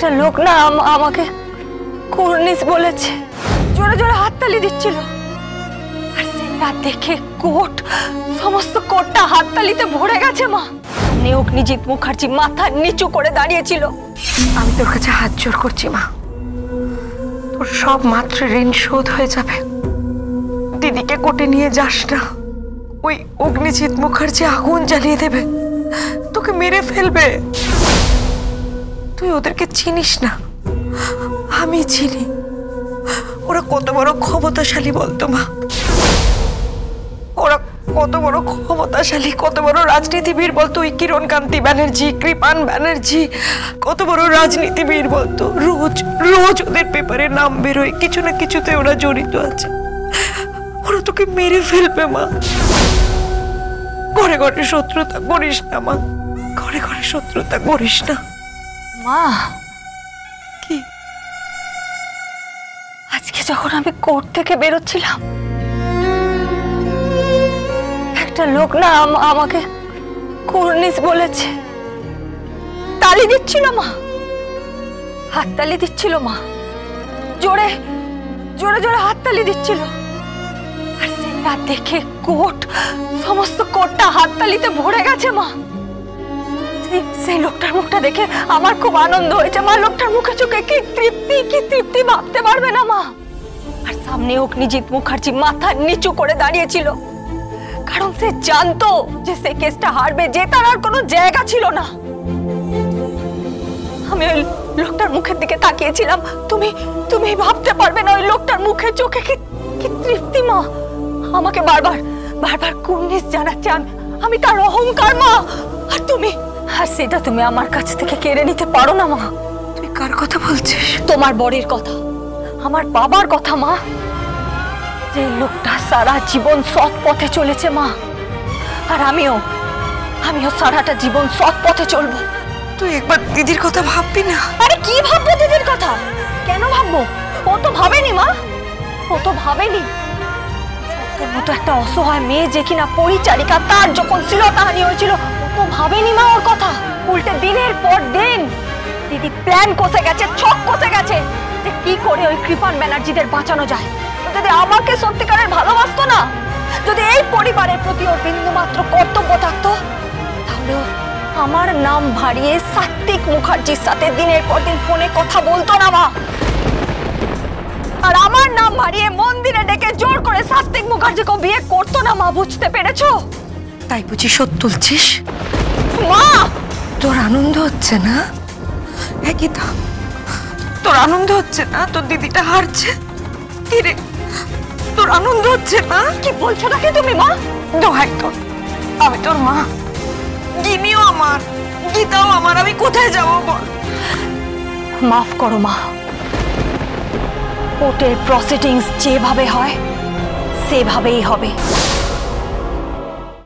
একটা লোক না আমাকে কুর্নিশ বলেছে, জোরে জোরে হাততালি দিচ্ছিল। আর সেটা দেখে সমস্ত কোর্টটা হাততালিতে ভরে গেছে মা। অগ্নিজিৎ মুখার্জি মাথা নিচু করে দাঁড়িয়েছিল। আমি তোর কাছে হাত জোড় করছি মা, তোর সব মাত্র ঋণ শোধ হয়ে যাবে। দিদিকে কোর্টে নিয়ে যাস না, ওই অগ্নিজিৎ মুখার্জি আগুন জ্বালিয়ে দেবে, তোকে মেরে ফেলবে। তুই ওদেরকে চিনিস না, আমি চিনি। ওরা কত বড় ক্ষমতাশালী বলতো মা, ওরা কত বড় ক্ষমতাশালী, কত বড় রাজনীতিবিদ বলতো। ওই কিরণকান্তি ব্যানার্জি, কৃপান ব্যানার্জি কত বড় রাজনীতিবিদ বলতো। রোজ রোজ ওদের পেপারে নাম বেরোয়, কিছু না কিছুতে ওরা জড়িত আছে। ওরা তোকে মেরে ফেলবে মা। ঘরে ঘরে শত্রুতা করিস না মা, ঘরে ঘরে শত্রুতা করিস না মা। কি আজকে যখন আমি কোর্ট থেকে বেরোচ্ছিলাম, একটা লোক না আমাকে কুর্নিশ বলেছে। তালি দিচ্ছিল মা, হাততালি দিচ্ছিল মা, জোরে জোরে জোরে হাততালি দিচ্ছিল। আর সেটা দেখে সমস্ত কোর্টটা হাততালিতে ভরে গেছে মা। সেই লোকটার মুখটা দেখে আমার খুব আনন্দ হয়েছে মা। লোকটার মুখে চোখে কি তৃপ্তি ভাবতে পারবে না মা। আর সামনে অগ্নিজিৎ মুখার্জি মাথা নিচু করে দাঁড়িয়েছিল, কারণ সে জানতো যে সে কেসটা হারবে, জেতার আর কোনো জায়গা ছিল না। আমি ওই লোকটার মুখের দিকে তাকিয়েছিলাম। তুমি ভাবতে পারবে না ওই লোকটার মুখে চোখে কি তৃপ্তি মা। আমাকে বারবার কুর্নিশ জানাচ্ছে আমি তার অহংকার মা। আর সেটা তুমি আমার কাছ থেকে কেড়ে নিতে পারো না মা। তুই কার কথা বলছিস? তোমার বরের কথা, আমার বাবার কথা মা। যে লোকটা সারা জীবন সৎ পথে চলেছে মা, আর আমিও সারাটা জীবন সৎ পথে চলবো। তুই একবার দিদির কথা ভাববি না? আরে কি ভাববো দিদির কথা? কেন ভাববো? ও তো ভাবেনি মা, ও তো ভাবেনি। তোর মতো একটা অসহায় মেয়ে যে কিনা পরিচারিকা, তার যখন শ্লীলতাহানি হয়েছিল, ও তো ভাবেনি মা ওর কথা। উল্টে দিনের পর দিন দিদি প্ল্যান কষে গেছে, ছক কষে গেছে যে কি করে ওই কৃপান ব্যানার্জিদের বাঁচানো যায়। যদি আমাকে সত্যিকারের ভালোবাসতো না, যদি এই পরিবারের প্রতি ওর বিন্দুমাত্র কর্তব্য থাকতো, তাহলে আমার নাম ভারিয়ে সাত্বিক মুখার্জির সাথে দিনের পর দিন ফোনে কথা বলতো না মা। আর আমার নাম ভারিয়ে মন্দিরে ডেকে জোর করে সাত্বিক মুখার্জিকে বিয়ে করতো না মা। বুঝতে পেরেছো? তাই বুঝি শোধ তুলছিস মা? তোর আনন্দ হচ্ছে না? একই তো, তোর আনন্দ হচ্ছে না তোর দিদিটা হারছে? কি রে, তোর আনন্দ হচ্ছে না? কি বলছো নাকি তুমি মা? দোহাই তোর, আমি তোর মা, গিনিও আমার, গীতাও আমার, আমি কোথায় যাবো বল? মাফ করো মা। কোর্টের প্রসিডিংস যেভাবে হয় সেভাবেই হবে।